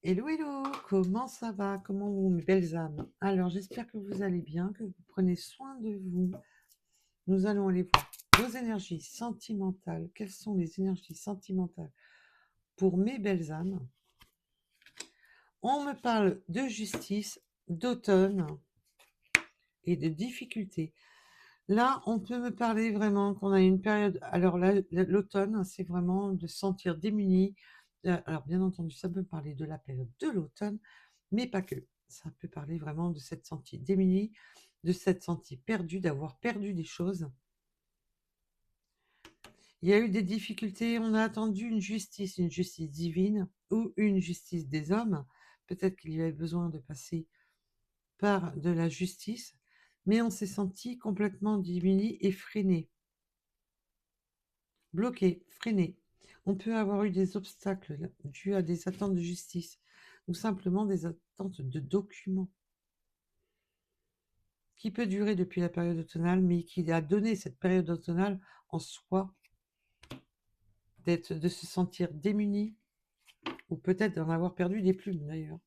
Hello, hello, comment ça va? Comment vont mes belles âmes? Alors, j'espère que vous allez bien, que vous prenez soin de vous. Nous allons aller voir vos énergies sentimentales. Quelles sont les énergies sentimentales pour mes belles âmes? On me parle de justice, d'automne et de difficultés. Là, on peut me parler vraiment qu'on a une période. Alors là, l'automne, c'est vraiment de se sentir démuni. Alors, bien entendu, ça peut parler de la période de l'automne, mais pas que. Ça peut parler vraiment de s'être senti démuni, de s'être senti perdu, d'avoir perdu des choses. Il y a eu des difficultés, on a attendu une justice divine ou une justice des hommes. Peut-être qu'il y avait besoin de passer par de la justice, mais on s'est senti complètement démuni et freiné. Bloqué, freiné. On peut avoir eu des obstacles dus à des attentes de justice ou simplement des attentes de documents qui peut durer depuis la période automnale, mais qui a donné cette période automnale en soi, de se sentir démuni ou peut-être d'en avoir perdu des plumes d'ailleurs.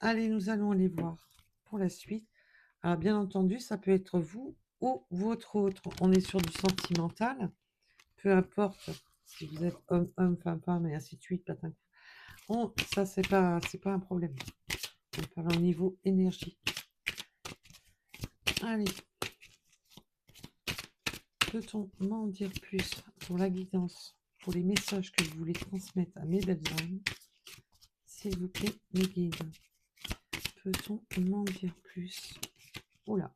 Allez, nous allons aller voir pour la suite. Alors bien entendu, ça peut être vous ou votre autre. On est sur du sentimental, peu importe si vous êtes homme, homme, femme, femme, et ainsi de suite. Patin. Ça, c'est pas un problème. On parle au niveau énergie. Allez. Peut-on m'en dire plus pour la guidance, pour les messages que vous voulez transmettre à mes belles âmes? S'il vous plaît, mes guides. Peut-on m'en dire plus? Oula,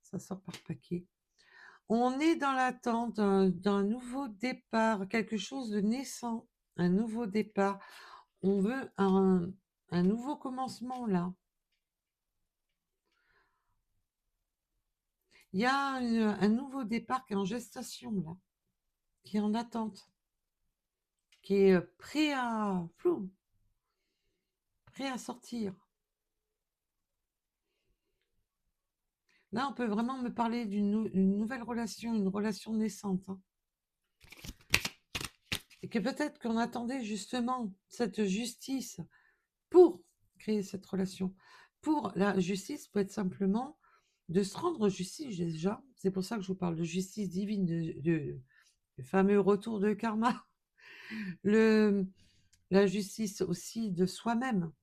ça sort par paquet. On est dans l'attente d'un nouveau départ, quelque chose de naissant, un nouveau départ. On veut un nouveau commencement là. Il y a un nouveau départ qui est en gestation là, qui est en attente, qui est prêt à sortir. Là, on peut vraiment me parler d'une nouvelle relation, une relation naissante, hein. Et que peut-être qu'on attendait justement cette justice pour créer cette relation. Pour la justice peut être simplement de se rendre justice déjà. C'est pour ça que je vous parle de justice divine, le fameux retour de karma. La justice aussi de soi-même,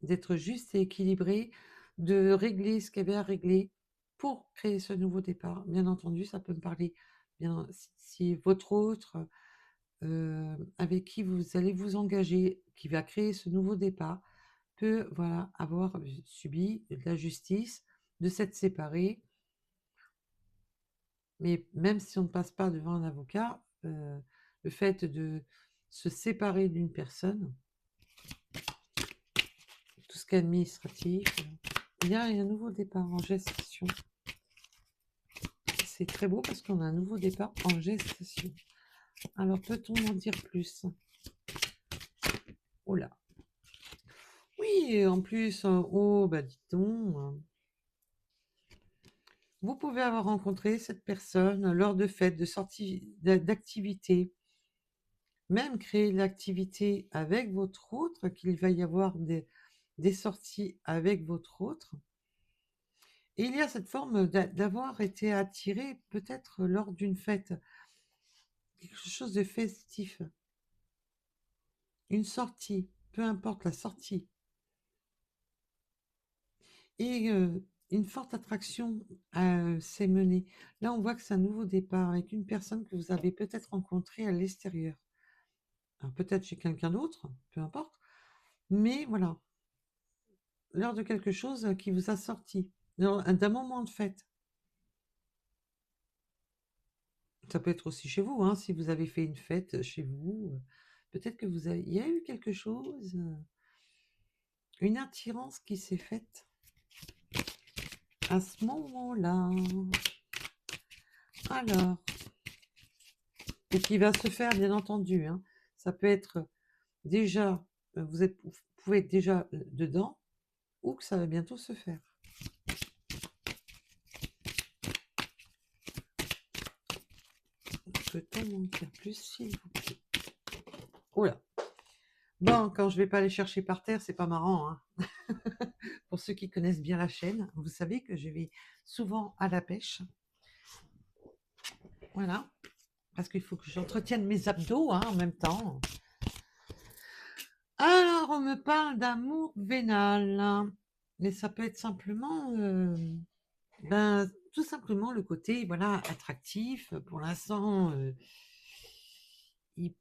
d'être juste et équilibré, de régler ce qu'il y avait à régler pour créer ce nouveau départ. Bien entendu, ça peut me parler bien si votre autre avec qui vous allez vous engager, qui va créer ce nouveau départ, peut voilà avoir subi de la justice, de s'être séparé. Mais même si on ne passe pas devant un avocat, le fait de se séparer d'une personne, tout ce qui est administratif, il y a un nouveau départ en gestation. C'est très beau parce qu'on a un nouveau départ en gestation. Alors, peut-on en dire plus? Oh là. Oui, en plus, oh, bah dis donc, vous pouvez avoir rencontré cette personne lors de fêtes, de sorties, d'activités, même créer l'activité avec votre autre, qu'il va y avoir des sorties avec votre autre. Et il y a cette forme d'avoir été attiré peut-être lors d'une fête, quelque chose de festif, une sortie, peu importe la sortie. Et une forte attraction s'est menée. Là, on voit que c'est un nouveau départ avec une personne que vous avez peut-être rencontrée à l'extérieur. Alors peut-être chez quelqu'un d'autre, peu importe. Mais voilà, lors de quelque chose qui vous a sorti, d'un moment de fête. Ça peut être aussi chez vous, hein, si vous avez fait une fête chez vous. Peut-être que il y a eu quelque chose, une attirance qui s'est faite à ce moment-là. Alors, et qui va se faire, bien entendu, hein. Ça peut être déjà, vous pouvez être déjà dedans, ou que ça va bientôt se faire. Peut-on en dire plus, s'il vous plaît? Oh là, Bon, quand je vais pas les chercher par terre, c'est pas marrant, hein. Pour ceux qui connaissent bien la chaîne, vous savez que je vais souvent à la pêche. Voilà, parce qu'il faut que j'entretienne mes abdos, hein, en même temps. Alors, on me parle d'amour vénal, hein. Mais ça peut être simplement, ben, tout simplement le côté, voilà, attractif. Pour l'instant, il-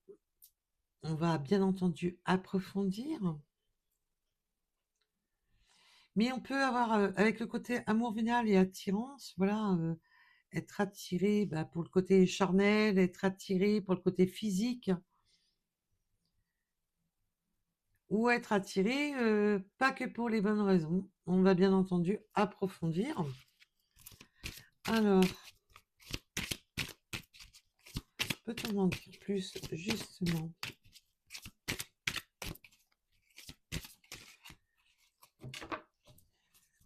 on va bien entendu approfondir. Mais on peut avoir, avec le côté amour vénal et attirance, voilà, être attiré, bah, pour le côté charnel, être attiré pour le côté physique, ou être attiré, pas que pour les bonnes raisons. On va bien entendu approfondir. Alors, peut-on en dire plus, justement?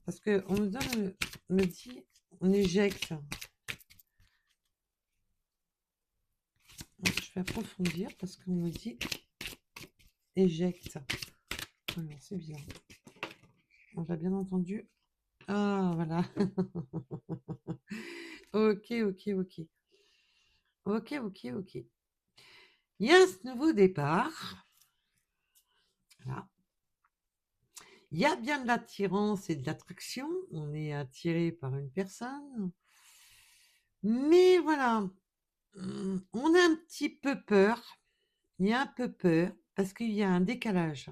Parce que on me dit, on éjecte. Je vais approfondir parce qu'on me dit éjecte. Alors, c'est bien. On va bien entendu. Ah, voilà. Ok, ok, ok. Ok, ok, ok. Il y a ce nouveau départ. Là. Il y a bien de l'attirance et de l'attraction. On est attiré par une personne. Mais voilà, on a un petit peu peur. Il y a un peu peur parce qu'il y a un décalage.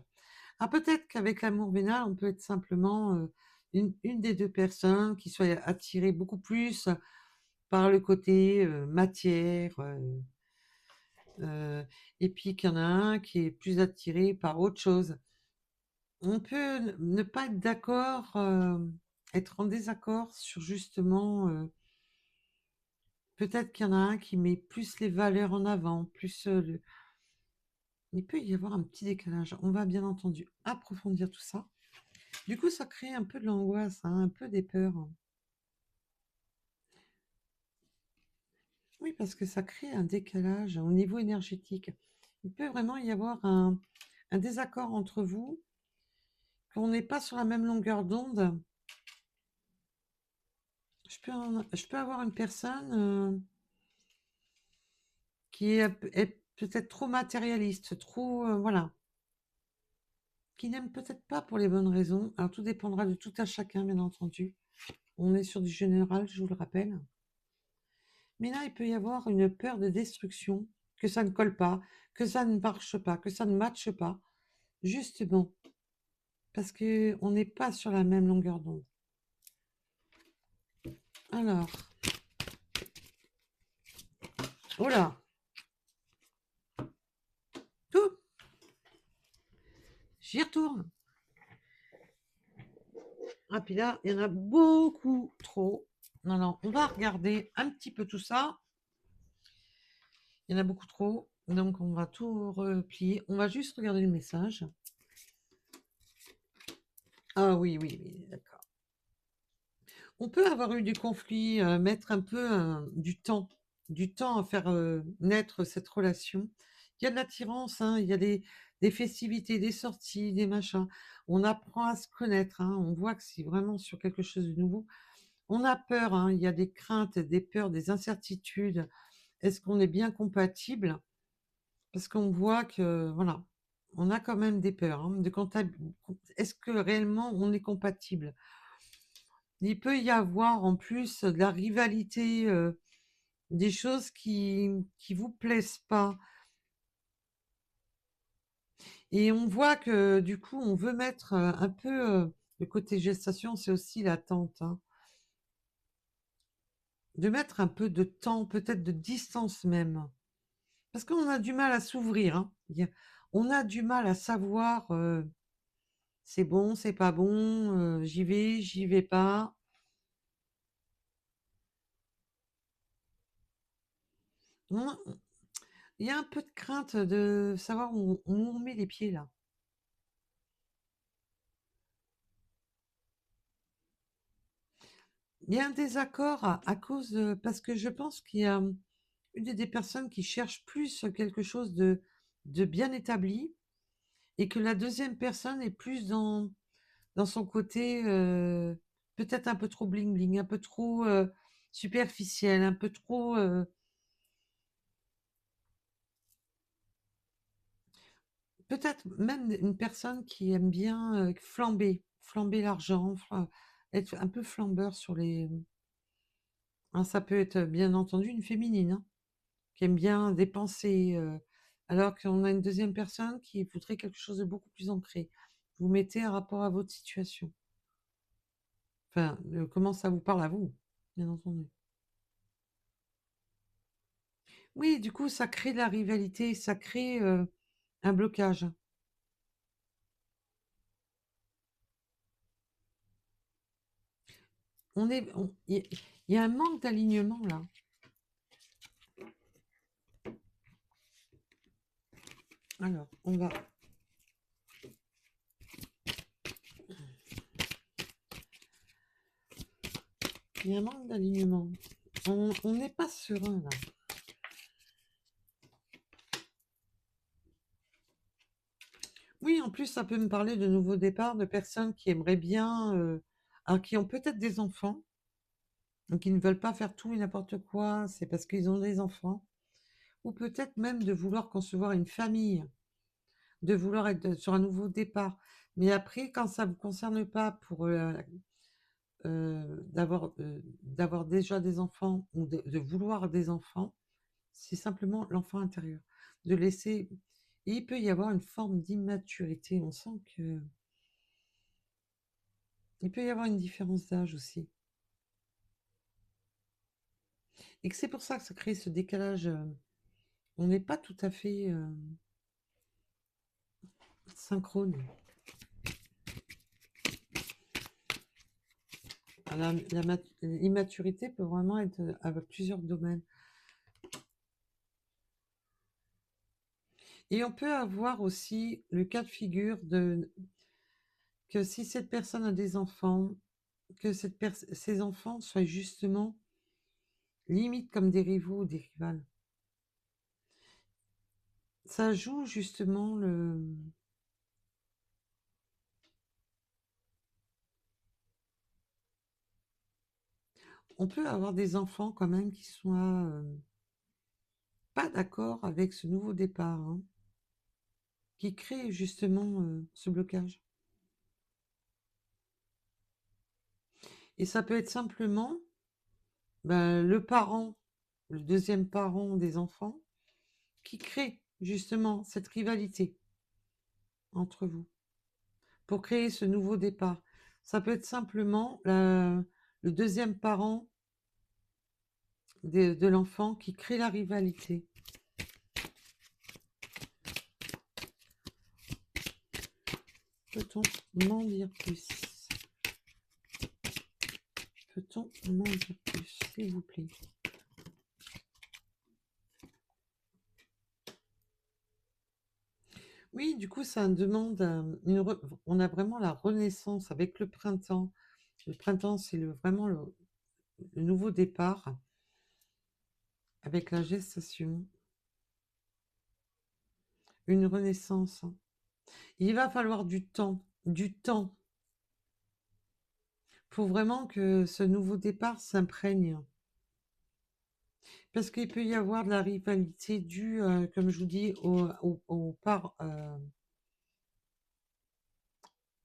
Ah, peut-être qu'avec l'amour vénal, on peut être simplement une des deux personnes qui soit attirée beaucoup plus par le côté matière, et puis qu'il y en a un qui est plus attiré par autre chose. On peut ne pas être d'accord, être en désaccord sur justement, peut-être qu'il y en a un qui met plus les valeurs en avant, plus il peut y avoir un petit décalage. On va bien entendu approfondir tout ça. Du coup, ça crée un peu de l'angoisse, hein, un peu des peurs. Oui, parce que ça crée un décalage au niveau énergétique. Il peut vraiment y avoir un désaccord entre vous, qu'on n'est pas sur la même longueur d'onde. Je peux avoir une personne qui est peut-être trop matérialiste, trop, voilà, qui n'aime peut-être pas pour les bonnes raisons. Alors tout dépendra de tout à chacun, bien entendu. On est sur du général, je vous le rappelle. Mais là, il peut y avoir une peur de destruction, que ça ne colle pas, que ça ne marche pas, que ça ne matche pas, justement, parce que on n'est pas sur la même longueur d'onde. Alors, oh là, tout, j'y retourne. Ah, puis là, il y en a beaucoup trop. Non, non, on va regarder un petit peu tout ça. Il y en a beaucoup trop, donc on va tout replier. On va juste regarder le message. Ah oui, oui, oui, d'accord. On peut avoir eu du conflit, mettre un peu du temps à faire naître cette relation. Il y a de l'attirance, hein, il y a des festivités, des sorties, des machins. On apprend à se connaître, hein, on voit que c'est vraiment sur quelque chose de nouveau. On a peur, hein, il y a des craintes, des peurs, des incertitudes. Est-ce qu'on est bien compatible? Parce qu'on voit que, voilà, on a quand même des peurs, hein, est-ce que réellement on est compatible? Il peut y avoir en plus de la rivalité, des choses qui vous plaisent pas et on voit que du coup, on veut mettre, un peu, le côté gestation, c'est aussi l'attente, hein. De mettre un peu de temps, peut-être de distance même. Parce qu'on a du mal à s'ouvrir, hein. On a du mal à savoir, c'est bon, c'est pas bon, j'y vais pas. On il y a un peu de crainte de savoir où on met les pieds là. Il y a un désaccord à cause de parce que je pense qu'il y a, une des personnes qui cherche plus quelque chose de bien établi et que la deuxième personne est plus dans son côté, peut-être un peu trop bling bling, un peu trop, superficiel, un peu trop, peut-être même une personne qui aime bien, flamber l'argent, être un peu flambeur sur les, ça peut être, bien entendu une féminine, hein, qui aime bien dépenser, alors qu'on a une deuxième personne qui voudrait quelque chose de beaucoup plus ancré. Vous mettez un rapport à votre situation. Enfin, comment ça vous parle à vous, bien entendu. Oui, du coup, ça crée de la rivalité, ça crée, un blocage. Il y a un manque d'alignement là. Alors, il y a un manque d'alignement. On n'est pas serein là. Oui, en plus, ça peut me parler de nouveaux départs, de personnes qui aimeraient bien, alors qui ont peut-être des enfants, donc qui ne veulent pas faire tout et n'importe quoi, c'est parce qu'ils ont des enfants, ou peut-être même de vouloir concevoir une famille, de vouloir être sur un nouveau départ. Mais après, quand ça ne vous concerne pas pour d'avoir déjà des enfants ou de vouloir des enfants, c'est simplement l'enfant intérieur. De laisser. Et il peut y avoir une forme d'immaturité. On sent que. Il peut y avoir une différence d'âge aussi. Et que c'est pour ça que ça crée ce décalage. On n'est pas tout à fait synchrone. L'immaturité peut vraiment être avec plusieurs domaines. Et on peut avoir aussi le cas de figure que si cette personne a des enfants, que ces enfants soient justement limite comme des rivaux ou des rivales. Ça joue justement le. On peut avoir des enfants quand même qui soient pas d'accord avec ce nouveau départ, hein, qui crée justement ce blocage. Et ça peut être simplement le parent, le deuxième parent des enfants, qui crée justement cette rivalité entre vous pour créer ce nouveau départ. Ça peut être simplement le deuxième parent de l'enfant qui crée la rivalité. Peut-on m'en dire plus? Peut-on m'en dire plus, s'il vous plaît? Oui, du coup, ça demande on a vraiment la renaissance avec le printemps. Le printemps, c'est vraiment le nouveau départ avec la gestation. Une renaissance. Il va falloir du temps pour vraiment que ce nouveau départ s'imprègne. Parce qu'il peut y avoir de la rivalité due, comme je vous dis,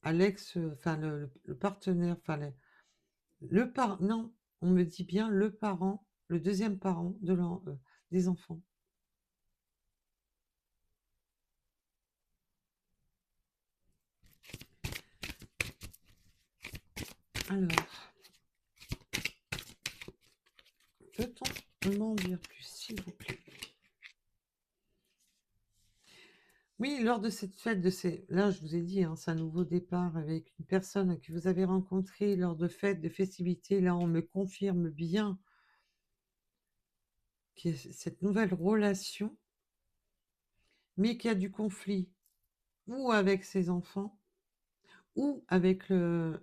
à l'ex, enfin le partenaire, enfin non, on me dit bien le parent, le deuxième parent des enfants. Alors, peut-on m'en dire plus, s'il vous plaît? Oui, lors de cette fête, là, je vous ai dit, hein, c'est un nouveau départ avec une personne que vous avez rencontrée lors de fêtes, de festivités. Là, on me confirme bien qu'il y a cette nouvelle relation, mais qu'il y a du conflit, ou avec ses enfants, ou avec le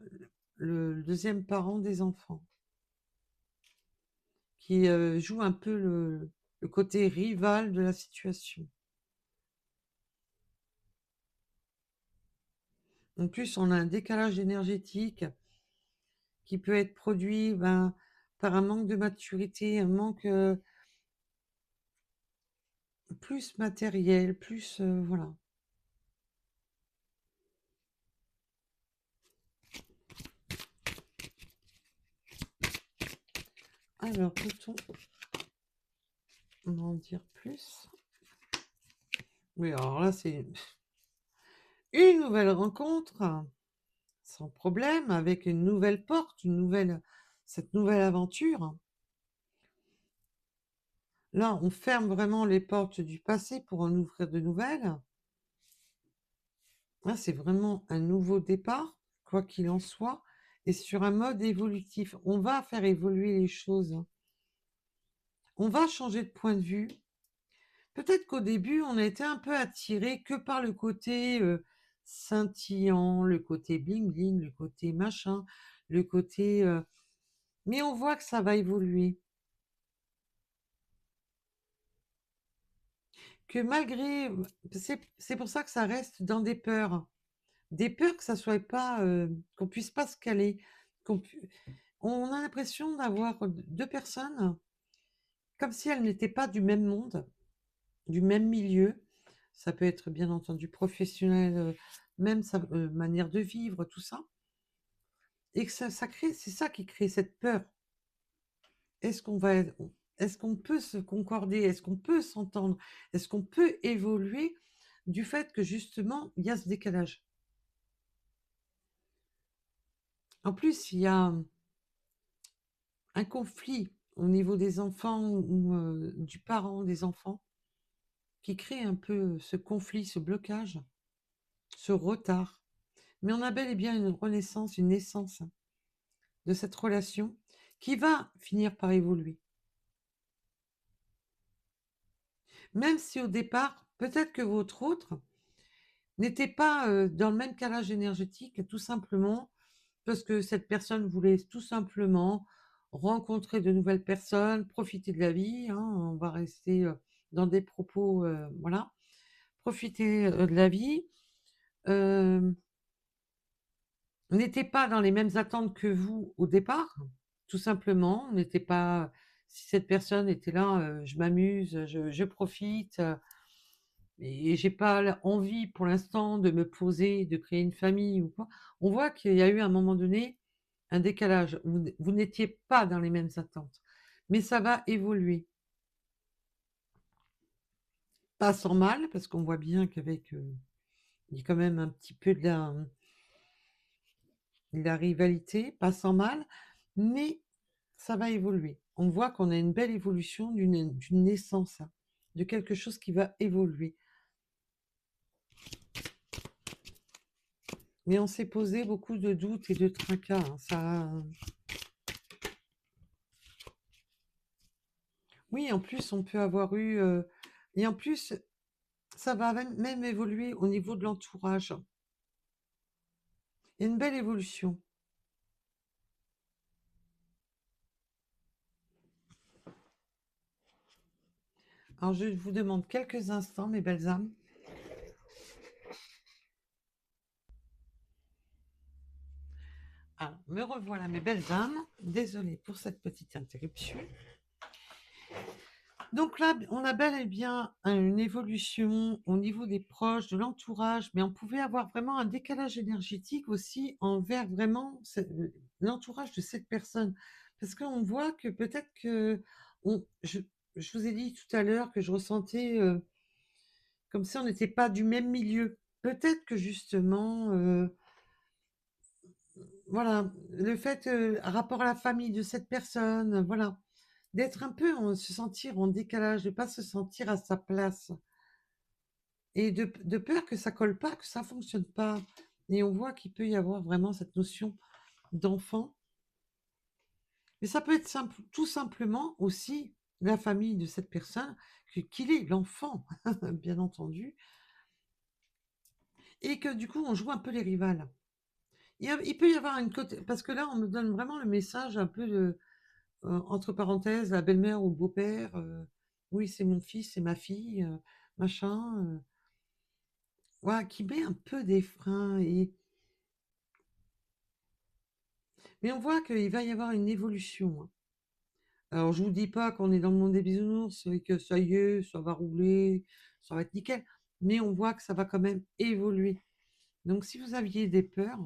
deuxième parent des enfants, qui joue un peu le côté rival de la situation. En plus, on a un décalage énergétique qui peut être produit par un manque de maturité, un manque plus matériel, plus voilà. Alors, peut-on en dire plus? Oui, alors là, c'est une nouvelle rencontre, sans problème, avec une nouvelle porte, cette nouvelle aventure. Là, on ferme vraiment les portes du passé pour en ouvrir de nouvelles. Là, c'est vraiment un nouveau départ, quoi qu'il en soit, et sur un mode évolutif. On va faire évoluer les choses. On va changer de point de vue. Peut-être qu'au début, on a été un peu attiré que par le côté scintillant, le côté bling bling, le côté machin, le côté. Mais on voit que ça va évoluer. Que malgré. C'est pour ça que ça reste dans des peurs. Des peurs que ça soit pas. Qu'on puisse pas se caler. qu'on pu- On a l'impression d'avoir deux personnes comme si elles n'étaient pas du même monde, du même milieu. Ça peut être bien entendu professionnel, même sa manière de vivre, tout ça. Et que ça crée, c'est ça qui crée cette peur. Est-ce qu'on va, est-ce qu'on peut se concorder? Est-ce qu'on peut s'entendre? Est-ce qu'on peut évoluer du fait que justement, il y a ce décalage? En plus, il y a un conflit au niveau des enfants ou du parent des enfants qui crée un peu ce conflit, ce blocage, ce retard. Mais on a bel et bien une renaissance, une naissance de cette relation qui va finir par évoluer. Même si au départ, peut-être que votre autre n'était pas dans le même calage énergétique, tout simplement parce que cette personne voulait tout simplement rencontrer de nouvelles personnes, profiter de la vie, hein, on va rester dans des propos, voilà, profiter de la vie, euh, n'était pas dans les mêmes attentes que vous au départ, tout simplement, n'était pas, si cette personne était là, je m'amuse, je profite, et j'ai pas envie pour l'instant de me poser, de créer une famille ou quoi. On voit qu'il y a eu à un moment donné un décalage. Vous n'étiez pas dans les mêmes attentes, mais ça va évoluer. Pas sans mal, parce qu'on voit bien qu'avec, il y a quand même un petit peu de la rivalité, pas sans mal, mais ça va évoluer. On voit qu'on a une belle évolution d'une naissance, hein, de quelque chose qui va évoluer. Mais on s'est posé beaucoup de doutes et de tracas, hein, ça. Oui, en plus, on peut avoir eu. Et en plus, ça va même évoluer au niveau de l'entourage. Il y a une belle évolution. Alors, je vous demande quelques instants, mes belles âmes. Alors, me revoilà, mes belles âmes. Désolée pour cette petite interruption. Donc là, on a bel et bien une évolution au niveau des proches, de l'entourage, mais on pouvait avoir vraiment un décalage énergétique aussi envers vraiment l'entourage de cette personne. Parce qu'on voit que peut-être que je vous ai dit tout à l'heure que je ressentais comme si on n'était pas du même milieu. Peut-être que justement, voilà, le fait, rapport à la famille de cette personne, voilà, d'être un peu, se sentir en décalage, de pas se sentir à sa place et de peur que ça colle pas, que ça fonctionne pas. Et on voit qu'il peut y avoir vraiment cette notion d'enfant. Mais ça peut être tout simplement aussi la famille de cette personne, qu'il est l'enfant, bien entendu, et que du coup, on joue un peu les rivales. Il peut y avoir une côté, parce que là, on me donne vraiment le message un peu de, entre parenthèses, la belle-mère ou le beau-père, oui, c'est mon fils, c'est ma fille, machin, voilà, qui met un peu des freins. Mais on voit qu'il va y avoir une évolution, hein. Alors, je vous dis pas qu'on est dans le monde des bisounours et que ça y est, ça va rouler, ça va être nickel, mais on voit que ça va quand même évoluer. Donc, si vous aviez des peurs,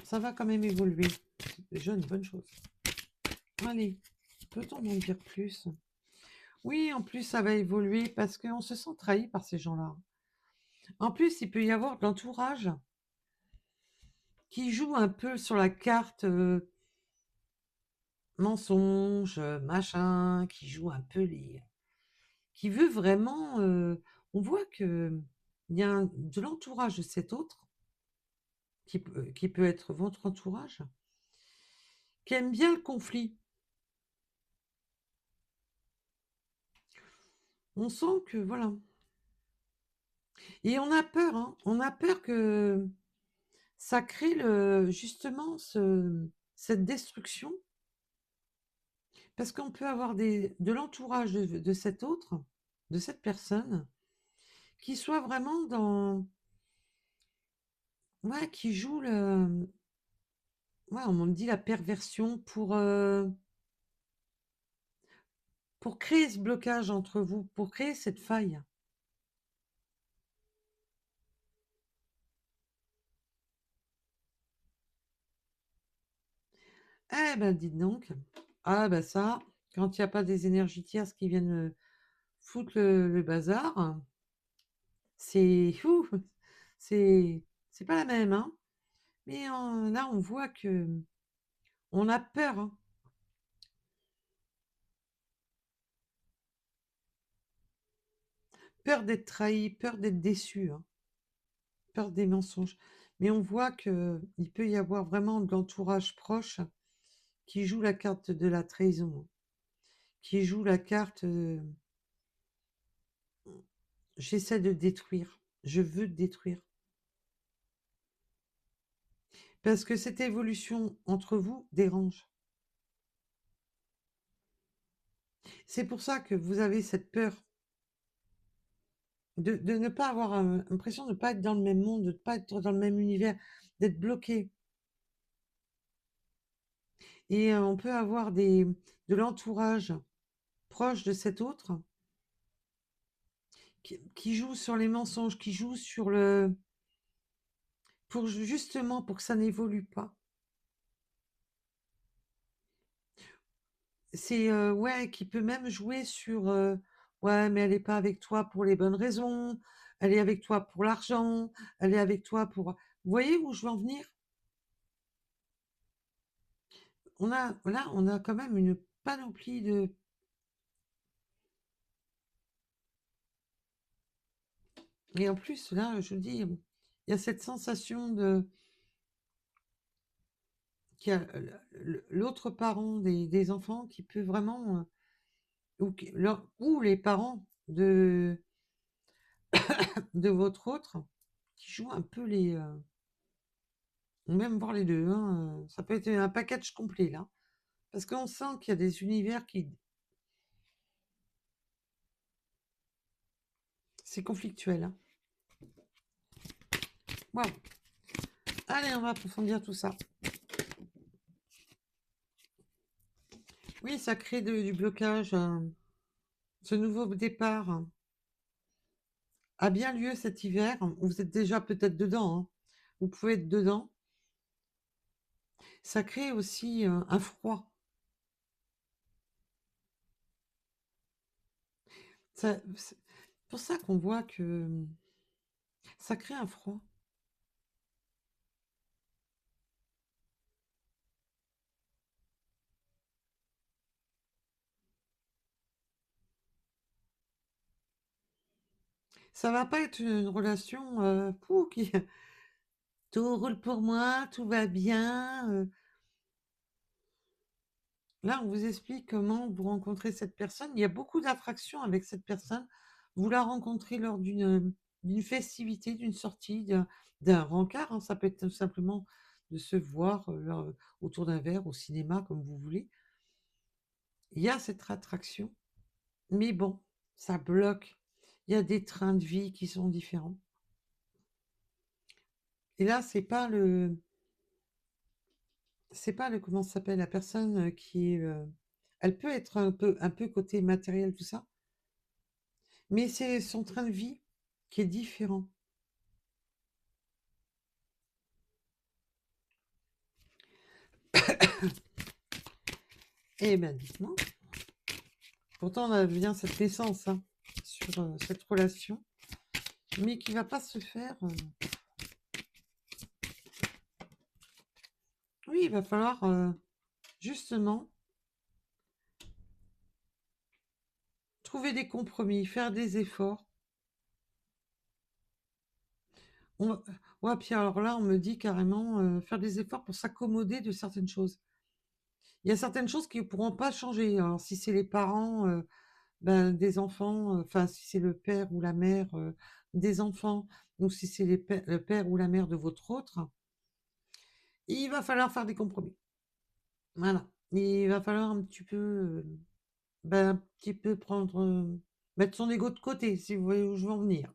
ça va quand même évoluer. C'est déjà une bonne chose. Allez, peut-on en dire plus? Oui, en plus, ça va évoluer parce qu'on se sent trahi par ces gens-là. En plus, il peut y avoir de l'entourage qui joue un peu sur la carte mensonge, machin, qui joue un peu les... qui veut vraiment... on voit que il y a de l'entourage de cet autre, qui peut être votre entourage, qui aime bien le conflit. On sent que, voilà. Et on a peur, hein. On a peur que ça crée justement cette destruction, parce qu'on peut avoir de l'entourage de cet autre, de cette personne, qui soit vraiment dans... Ouais, qui joue le... Ouais, on me dit la perversion pour créer ce blocage entre vous, pour créer cette faille. Eh ben, dites donc. Ah ben ça, quand il n'y a pas des énergies tierces qui viennent foutre le bazar, c'est... ouh, c'est c'est pas la même, hein. Mais là, on voit que on a peur, hein. Peur d'être trahi, peur d'être déçu, hein. Peur des mensonges. Mais on voit que il peut y avoir vraiment de l'entourage proche qui joue la carte de la trahison, hein. Qui joue la carte j'essaie de détruire, je veux détruire. Parce que cette évolution entre vous dérange. C'est pour ça que vous avez cette peur de ne pas avoir l'impression de ne pas être dans le même monde, de ne pas être dans le même univers, d'être bloqué. Et on peut avoir de l'entourage proche de cet autre qui joue sur les mensonges, qui joue sur le... pour justement pour que ça n'évolue pas. C'est ouais, qui peut même jouer sur ouais, mais elle n'est pas avec toi pour les bonnes raisons, elle est avec toi pour l'argent, elle est avec toi pour... Vous voyez où je veux en venir? Là, on a quand même une panoplie de... Et en plus, là, je vous dis, il y a cette sensation de... qu'il y a l'autre parent des enfants qui peut vraiment... ou les parents de votre autre qui jouent un peu les... même voir les deux, hein, ça peut être un package complet, là. Parce qu'on sent qu'il y a des univers qui... C'est conflictuel, hein. Waouh. Allez, on va approfondir tout ça. Oui, ça crée du blocage. Ce nouveau départ a bien lieu cet hiver. Vous êtes déjà peut-être dedans, hein. Vous pouvez être dedans. Ça crée aussi un froid. C'est pour ça qu'on voit que ça crée un froid. Ça va pas être une relation qui tout roule pour moi, tout va bien. Là, on vous explique comment vous rencontrez cette personne. Il y a beaucoup d'attractions avec cette personne. Vous la rencontrez lors d'une festivité, d'une sortie, d'un rencard, hein. Ça peut être tout simplement de se voir autour d'un verre, au cinéma, comme vous voulez. Il y a cette attraction, mais bon, ça bloque. Il y a des trains de vie qui sont différents. Et là, c'est pas le, comment ça s'appelle, la personne qui est, elle peut être un peu côté matériel, tout ça, mais c'est son train de vie qui est différent. Eh ben, dites-moi. Pourtant, on a bien cette naissance hein, sur cette relation, mais qui va pas se faire. Oui, il va falloir justement trouver des compromis, faire des efforts. Ouais, puis alors là, on me dit carrément faire des efforts pour s'accommoder de certaines choses. Il y a certaines choses qui ne pourront pas changer. Alors, si c'est les parents ben, des enfants, enfin, si c'est le père ou la mère des enfants, ou si c'est le père ou la mère de votre autre, il va falloir faire des compromis. Voilà. Il va falloir un petit peu, ben, un petit peu prendre, mettre son ego de côté, si vous voyez où je veux en venir.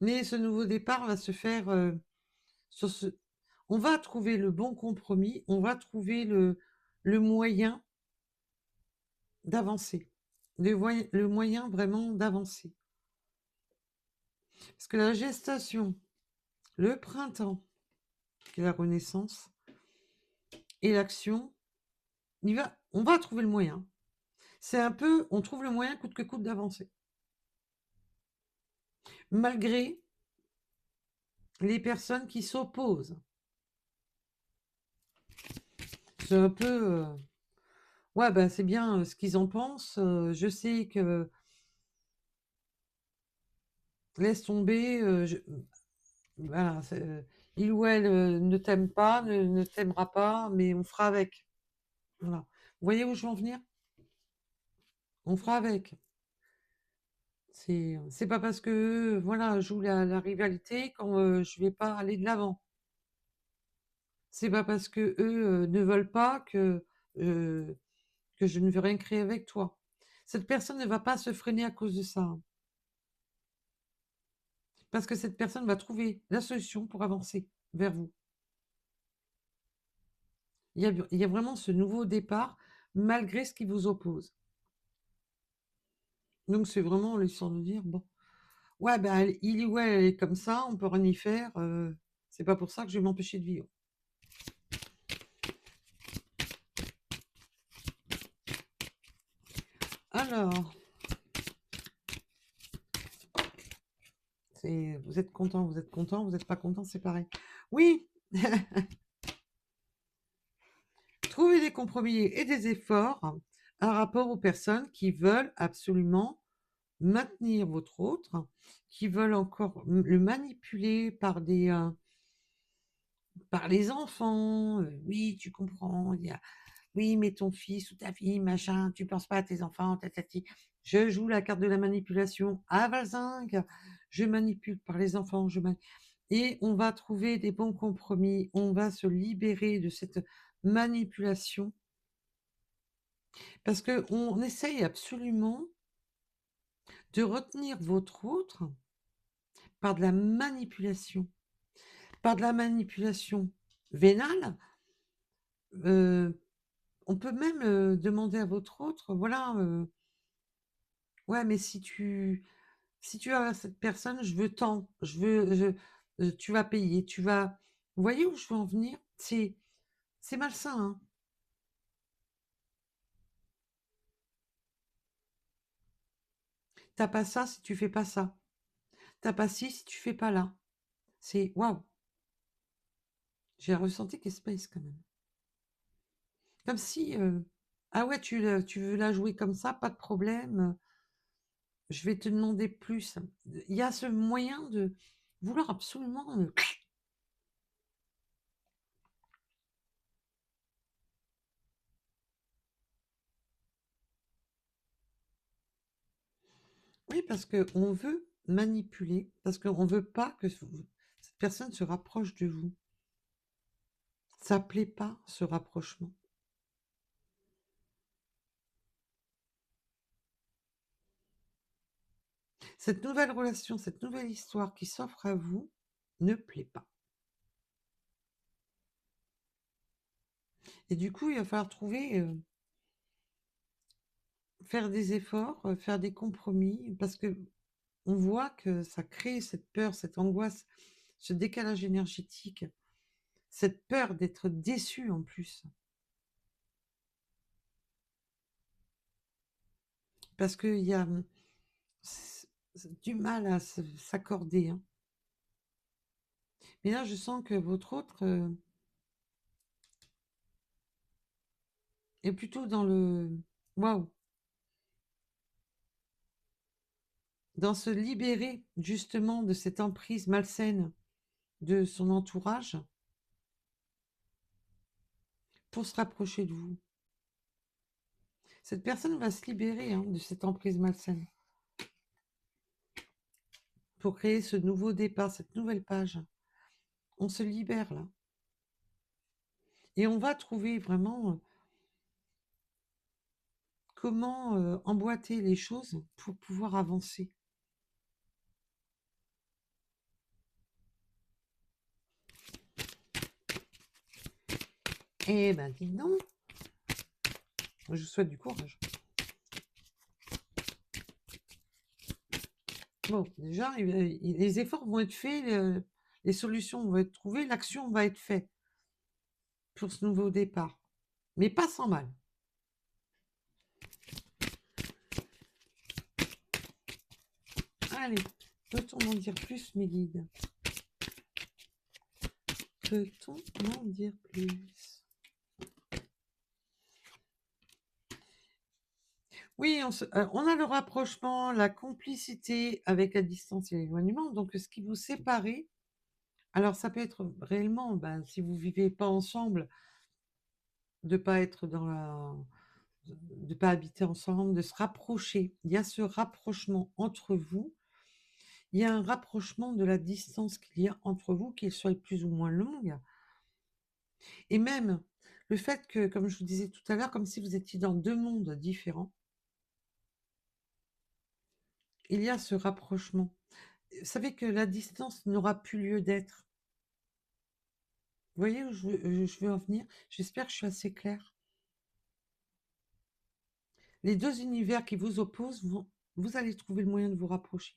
Mais ce nouveau départ va se faire sur ce. On va trouver le bon compromis, on va trouver le moyen d'avancer, le moyen vraiment d'avancer. Parce que la gestation, le printemps, qui est la renaissance, et l'action, on va trouver le moyen. C'est un peu, on trouve le moyen coûte que coûte d'avancer. Malgré les personnes qui s'opposent. C'est un peu, ouais, ben c'est bien ce qu'ils en pensent. Je sais que laisse tomber, voilà, il ou elle ne t'aime pas, ne t'aimera pas, mais on fera avec. Voilà. Vous voyez où je veux en venir? On fera avec. C'est pas parce que voilà, joue la rivalité quand je vais pas aller de l'avant. C'est pas parce que eux ne veulent pas euh, que je ne veux rien créer avec toi. Cette personne ne va pas se freiner à cause de ça, hein. Parce que cette personne va trouver la solution pour avancer vers vous. Il y a vraiment ce nouveau départ malgré ce qui vous oppose. Donc c'est vraiment l'histoire de dire, bon, ouais, ben, il ou elle est comme ça, on peut rien y faire, c'est pas pour ça que je vais m'empêcher de vivre. Alors, vous êtes content, vous êtes content, vous n'êtes pas content, c'est pareil. Oui, trouver des compromis et des efforts par rapport aux personnes qui veulent absolument maintenir votre autre, qui veulent encore le manipuler par les enfants. Oui, tu comprends, oui, mais ton fils ou ta fille, machin, tu penses pas à tes enfants, tatati. Je joue la carte de la manipulation à Valzingue, je manipule par les enfants, et on va trouver des bons compromis, on va se libérer de cette manipulation, parce que on essaye absolument de retenir votre autre par par de la manipulation vénale. On peut même demander à votre autre, voilà, ouais, mais si tu as cette personne, je veux tant, tu vas payer, tu vas. Vous voyez où je veux en venir? C'est malsain, hein. T'as pas ça si tu fais pas ça. T'as pas ci si tu fais pas là. C'est waouh. J'ai ressenti qu'Espace quand même. Comme si, ah ouais, tu veux la jouer comme ça, pas de problème. Je vais te demander plus. Il y a ce moyen de vouloir absolument. Oui, parce qu'on veut manipuler, parce qu'on veut pas que cette personne se rapproche de vous. Ça plaît pas, ce rapprochement. Cette nouvelle relation, cette nouvelle histoire qui s'offre à vous ne plaît pas. Et du coup, il va falloir trouver, faire des efforts, faire des compromis, parce que on voit que ça crée cette peur, cette angoisse, ce décalage énergétique, cette peur d'être déçu en plus. Parce qu'il y a du mal à s'accorder, hein. Mais là, je sens que votre autre est plutôt dans le waouh, dans se libérer justement de cette emprise malsaine de son entourage pour se rapprocher de vous. Cette personne va se libérer, hein, de cette emprise malsaine pour créer ce nouveau départ, cette nouvelle page. On se libère là. Et on va trouver vraiment comment emboîter les choses pour pouvoir avancer. Eh ben, dis donc, je vous souhaite du courage. Bon, déjà, les efforts vont être faits, les solutions vont être trouvées, l'action va être faite pour ce nouveau départ. Mais pas sans mal. Allez, peut-on en dire plus, mes guides? Peut-on en dire plus? Oui, on a le rapprochement, la complicité avec la distance et l'éloignement. Donc, ce qui vous séparait, alors ça peut être réellement, ben, si vous vivez pas ensemble, de pas être dans la, de pas habiter ensemble, de se rapprocher. Il y a ce rapprochement entre vous. Il y a un rapprochement de la distance qu'il y a entre vous, qu'il soit plus ou moins longue. Et même le fait que, comme je vous disais tout à l'heure, comme si vous étiez dans deux mondes différents, il y a ce rapprochement. Vous savez que la distance n'aura plus lieu d'être. Vous voyez où je veux en venir? J'espère que je suis assez claire. Les deux univers qui vous opposent, vous allez trouver le moyen de vous rapprocher.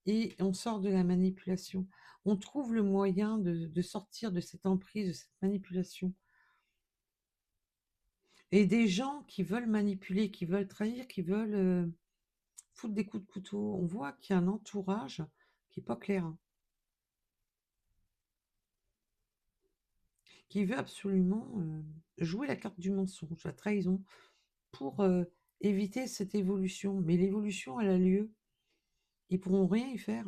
Et on sort de la manipulation. On trouve le moyen de sortir de cette emprise, de cette manipulation. Et des gens qui veulent manipuler, qui veulent trahir, qui veulent foutre des coups de couteau. On voit qu'il y a un entourage qui n'est pas clair, hein, qui veut absolument jouer la carte du mensonge, la trahison, pour éviter cette évolution. Mais l'évolution, elle a lieu. Ils pourront rien y faire.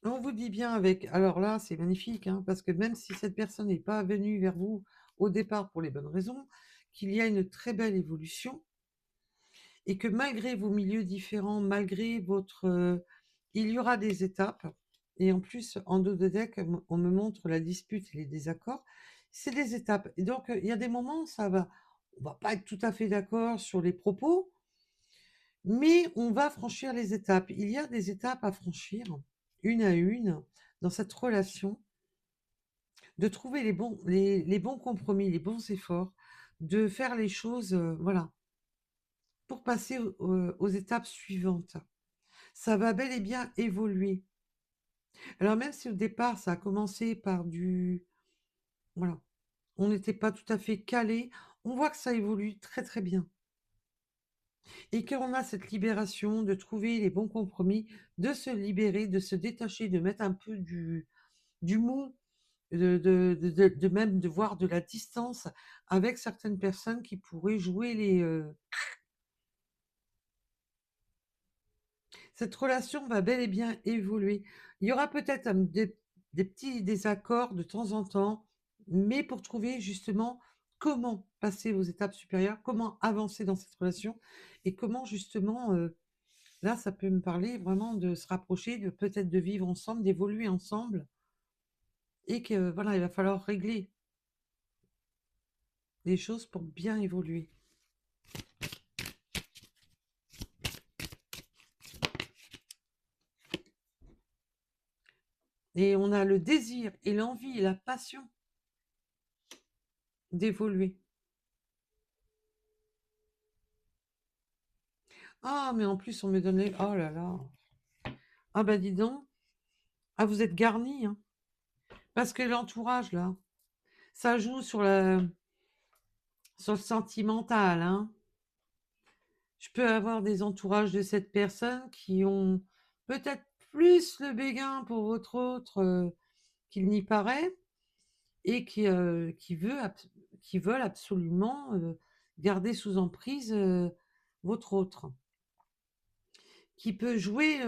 On vous dit bien avec... Alors là, c'est magnifique, hein, parce que même si cette personne n'est pas venue vers vous au départ pour les bonnes raisons, qu'il y a une très belle évolution et que malgré vos milieux différents, malgré votre... il y aura des étapes. Et en plus, en dos de deck, on me montre la dispute et les désaccords. C'est des étapes. Et donc, il y a des moments, ça va... On va pas être tout à fait d'accord sur les propos, mais on va franchir les étapes. Il y a des étapes à franchir, une à une, dans cette relation, de trouver les bons compromis, les bons efforts, de faire les choses, voilà, pour passer aux étapes suivantes. Ça va bel et bien évoluer. Alors même si au départ, ça a commencé par du... Voilà, on n'était pas tout à fait calé, on voit que ça évolue très très bien. Et qu'on a cette libération de trouver les bons compromis, de se libérer, de se détacher, de mettre un peu du mou, de même de voir de la distance avec certaines personnes qui pourraient jouer les... Cette relation va bel et bien évoluer. Il y aura peut-être des petits désaccords de temps en temps, mais pour trouver justement comment passer aux étapes supérieures, comment avancer dans cette relation et comment justement Là, ça peut me parler vraiment de se rapprocher, de peut-être de vivre ensemble, d'évoluer ensemble et que voilà, il va falloir régler les choses pour bien évoluer. Et on a le désir et l'envie et la passion d'évoluer. Ah, mais en plus, on me donne les... Oh là là. Ah bah dis donc. Ah, vous êtes garnis, hein. Parce que l'entourage, là, ça joue sur le sentimental, hein. Je peux avoir des entourages de cette personne qui ont peut-être plus le béguin pour votre autre qu'il n'y paraît et qui veulent absolument garder sous emprise votre autre. Qui peut jouer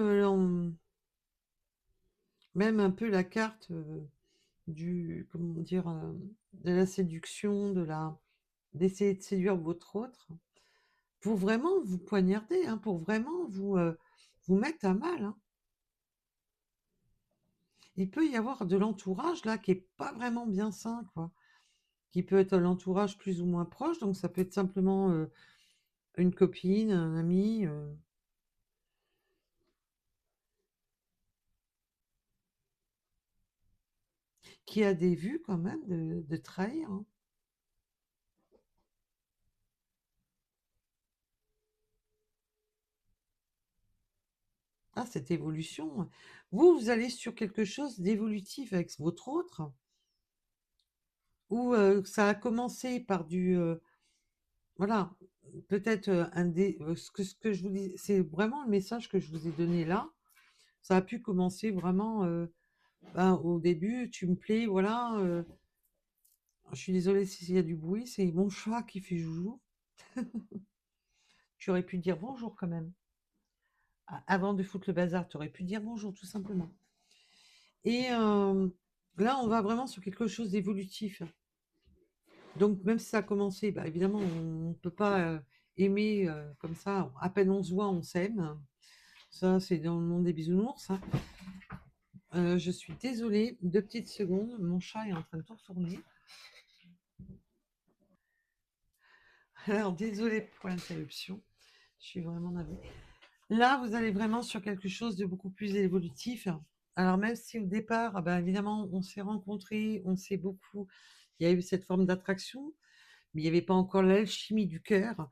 même un peu la carte comment dire, de la séduction, d'essayer de séduire votre autre, pour vraiment vous poignarder, hein, pour vraiment vous mettre à mal, hein. Il peut y avoir de l'entourage là qui est pas vraiment bien sain, quoi. Qui peut être l'entourage plus ou moins proche, donc ça peut être simplement une copine, un ami, qui a des vues quand même de trahir, hein. Ah, cette évolution. Vous allez sur quelque chose d'évolutif avec votre autre, où ça a commencé par voilà, peut-être ce que je vous dis, c'est vraiment le message que je vous ai donné là. Ça a pu commencer vraiment ben, au début, tu me plais, voilà. Je suis désolée s'il y a du bruit, c'est mon chat qui fait joujou. Tu aurais pu dire bonjour quand même. Avant de foutre le bazar, tu aurais pu dire bonjour tout simplement. Et là, on va vraiment sur quelque chose d'évolutif. Donc, même si ça a commencé, bah, évidemment, on ne peut pas aimer comme ça. À peine on se voit, on s'aime. Ça, c'est dans le monde des bisounours, hein. Je suis désolée, 2 petites secondes. Mon chat est en train de tout retourner. Alors, désolée pour l'interruption. Je suis vraiment navrée. Là, vous allez vraiment sur quelque chose de beaucoup plus évolutif. Alors, même si au départ, ah ben, évidemment, on s'est rencontrés, on s'est beaucoup, il y a eu cette forme d'attraction, mais il n'y avait pas encore l'alchimie du cœur,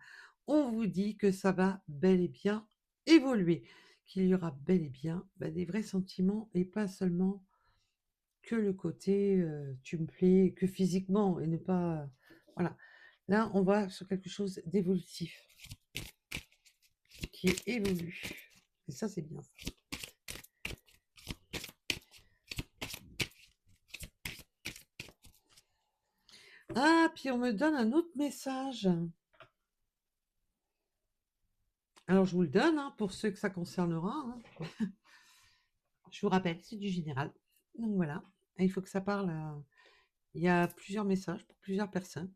on vous dit que ça va bel et bien évoluer, qu'il y aura bel et bien des vrais sentiments et pas seulement que le côté tu me plais, que physiquement et ne pas. Voilà. Là, on va sur quelque chose d'évolutif qui évolue. Et ça, c'est bien. Ah, puis on me donne un autre message. Alors, je vous le donne, hein, pour ceux que ça concernera, hein. Je vous rappelle, c'est du général. Donc voilà, il faut que ça parle il y a plusieurs messages pour plusieurs personnes.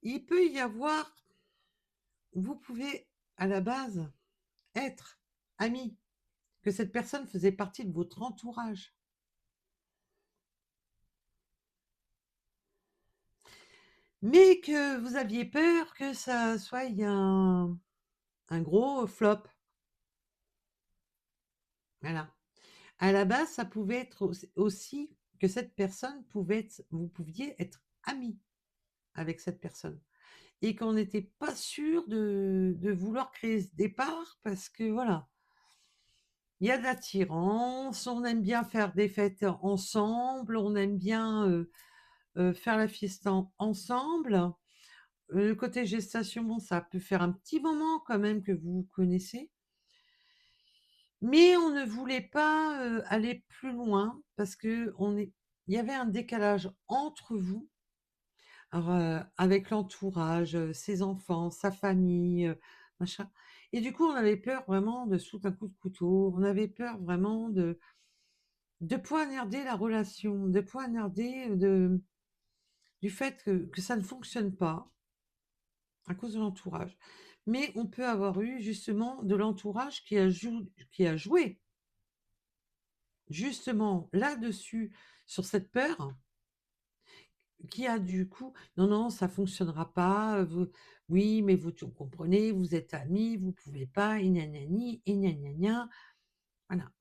Il peut y avoir, vous pouvez à la base être ami, que cette personne faisait partie de votre entourage. Mais que vous aviez peur que ça soit un gros flop. Voilà. À la base, ça pouvait être aussi que cette personne pouvait être, vous pouviez être ami avec cette personne. Et qu'on n'était pas sûr de vouloir créer ce départ parce que voilà, il y a de l'attirance, on aime bien faire des fêtes ensemble, on aime bien faire la fiesta ensemble. Le côté gestation, bon, ça peut faire un petit moment quand même que vous vous connaissez. Mais on ne voulait pas aller plus loin parce que il y avait un décalage entre vous, alors, avec l'entourage, ses enfants, sa famille, machin. Et du coup, on avait peur vraiment de se foutre un coup de couteau. On avait peur vraiment de poignarder la relation, de poignarder du fait que ça ne fonctionne pas à cause de l'entourage. mais on peut avoir eu justement de l'entourage qui a joué justement là-dessus, sur cette peur, qui a du coup, non, non, ça fonctionnera pas, oui, mais vous comprenez, vous êtes amis, vous pouvez pas, et gna gna gni, et gna gna gna. Voilà.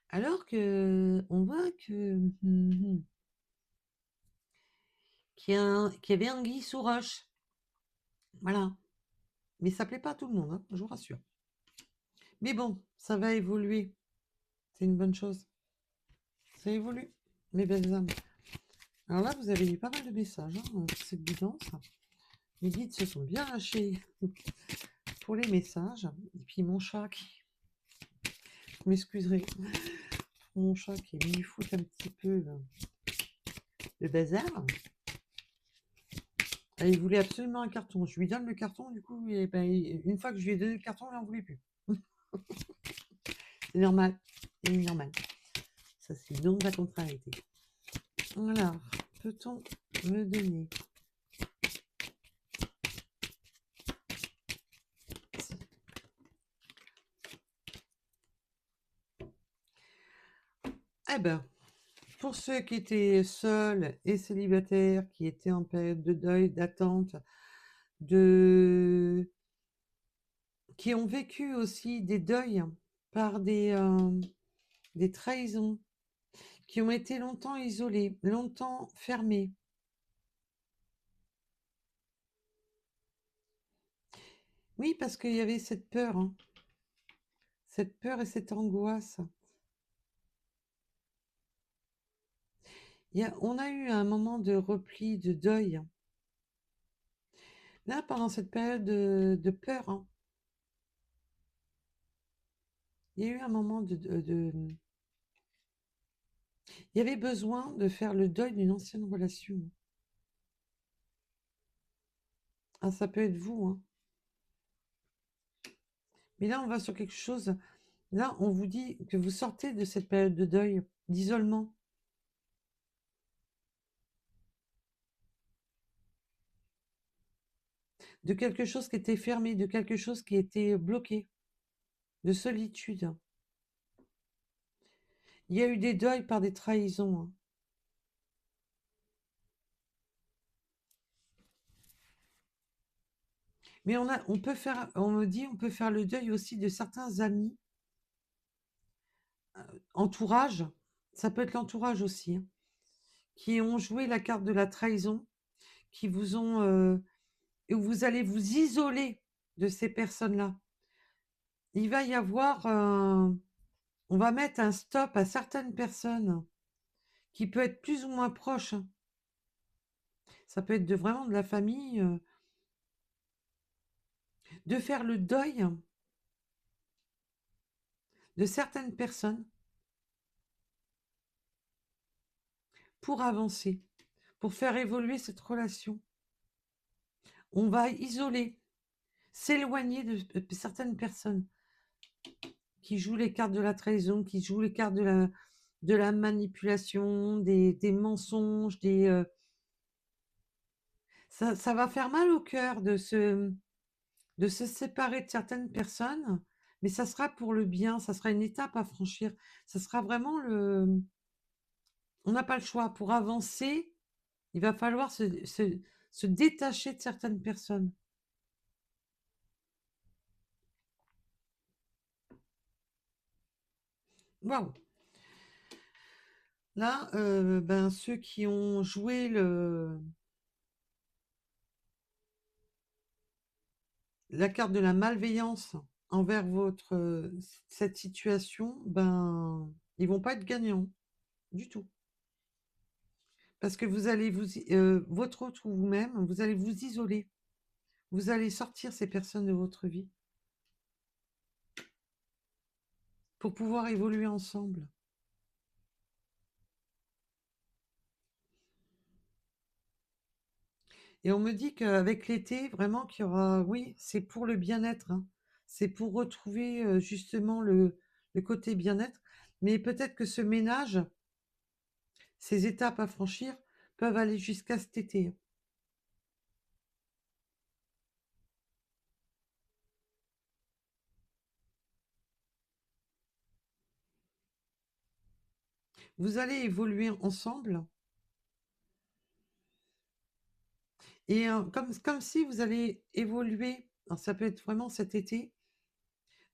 Alors que on voit que qu'il y avait anguille sous roche. Voilà. Mais ça plaît pas à tout le monde, hein, je vous rassure. Mais bon, ça va évoluer. C'est une bonne chose. Ça évolue, mes belles âmes. Alors là, vous avez eu pas mal de messages, hein, cette guidance. Les guides se sont bien lâchés pour les messages. Et puis mon chat qui... Vous m'excuserez. Mon chat qui est venu foutre un petit peu le bazar. Et il voulait absolument un carton. Je lui donne le carton, du coup, et ben, une fois que je lui ai donné le carton, il n'en voulait plus. C'est normal. C'est normal. Ça, c'est donc la contrariété. Voilà. Peut-on me donner Eh ben, pour ceux qui étaient seuls et célibataires, qui étaient en période de deuil, d'attente, qui ont vécu aussi des deuils par des trahisons, qui ont été longtemps isolés, longtemps fermés. Oui, parce qu'il y avait cette peur, hein, cette peur et cette angoisse. On a eu un moment de repli, de deuil. Là, pendant cette période de peur, hein, il y a eu un moment il y avait besoin de faire le deuil d'une ancienne relation. Ah, ça peut être vous, hein. Mais là, on va sur quelque chose. Là, on vous dit que vous sortez de cette période de deuil, d'isolement. De quelque chose qui était fermé, de quelque chose qui était bloqué, de solitude. Il y a eu des deuils par des trahisons, hein. Mais on peut faire, on me dit, on peut faire le deuil aussi de certains amis, entourage, ça peut être l'entourage aussi, hein, qui ont joué la carte de la trahison, qui vous ont, et où vous allez vous isoler de ces personnes-là. Il va y avoir, on va mettre un stop à certaines personnes qui peut être plus ou moins proches, hein. Ça peut être vraiment de la famille, de faire le deuil de certaines personnes pour avancer, pour faire évoluer cette relation. On va isoler, s'éloigner de certaines personnes qui jouent les cartes de la trahison, qui jouent les cartes de la manipulation, des mensonges, ça va faire mal au cœur de se séparer de certaines personnes, mais ça sera pour le bien, ça sera une étape à franchir. Ça sera vraiment on n'a pas le choix. Pour avancer, il va falloir se détacher de certaines personnes. Waouh! Là, ben, ceux qui ont joué la carte de la malveillance envers cette situation, ben, ils vont pas être gagnants du tout. Parce que vous allez votre autre ou vous-même, vous allez vous isoler. Vous allez sortir ces personnes de votre vie pour pouvoir évoluer ensemble. Et on me dit qu'avec l'été, vraiment qu'il y aura, oui, c'est pour le bien-être, hein. C'est pour retrouver justement le côté bien-être. Mais peut-être que ce ménage, ces étapes à franchir, peuvent aller jusqu'à cet été. Vous allez évoluer ensemble et comme si vous allez évoluer, alors ça peut être vraiment cet été,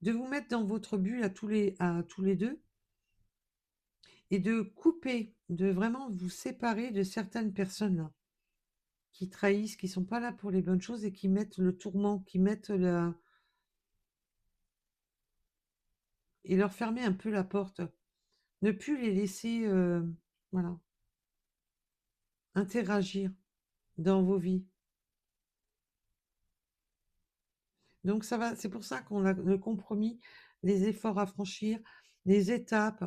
de vous mettre dans votre bulle à tous les 2 et de couper, de vraiment vous séparer de certaines personnes là, qui trahissent, qui sont pas là pour les bonnes choses et qui mettent le tourment, qui mettent la et leur fermer un peu la porte. Ne plus les laisser, voilà, interagir dans vos vies. Donc ça va, c'est pour ça qu'on a le compromis, les efforts à franchir, les étapes,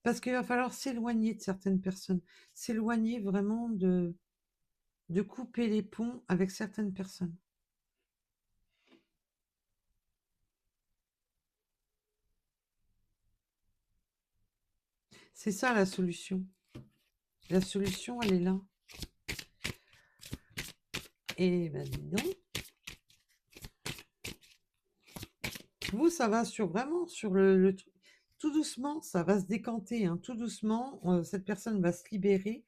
parce qu'il va falloir s'éloigner de certaines personnes, s'éloigner vraiment de couper les ponts avec certaines personnes. C'est ça la solution. La solution, elle est là. Et ben dis donc, vous, ça va sur vraiment sur le truc. Tout doucement, ça va se décanter, hein, tout doucement, cette personne va se libérer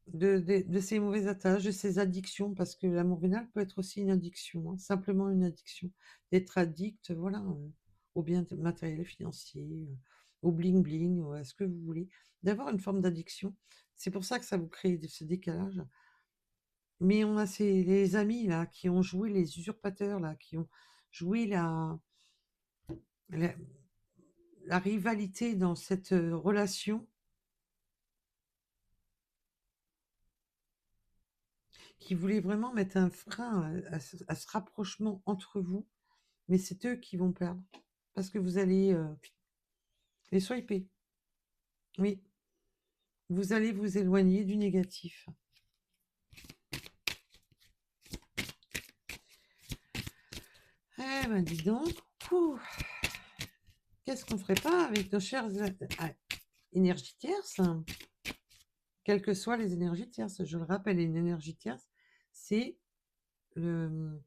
de ses mauvais attaches, de ses addictions, parce que l'amour vénal peut être aussi une addiction, hein, simplement une addiction. D'être addict, voilà, aux biens matériels, financiers, au bling-bling, à ce que vous voulez, d'avoir une forme d'addiction. C'est pour ça que ça vous crée ce décalage. Mais on a les amis là qui ont joué les usurpateurs là, qui ont joué la, la rivalité dans cette relation, qui voulaient vraiment mettre un frein à ce rapprochement entre vous, mais c'est eux qui vont perdre parce que vous allez les swiper. Oui, vous allez vous éloigner du négatif. Eh ben dis donc, ouh, qu'est-ce qu'on ferait pas avec nos chères énergies tierces, hein, quelles que soient les énergies tierces. Je le rappelle, une énergie tierce, c'est le,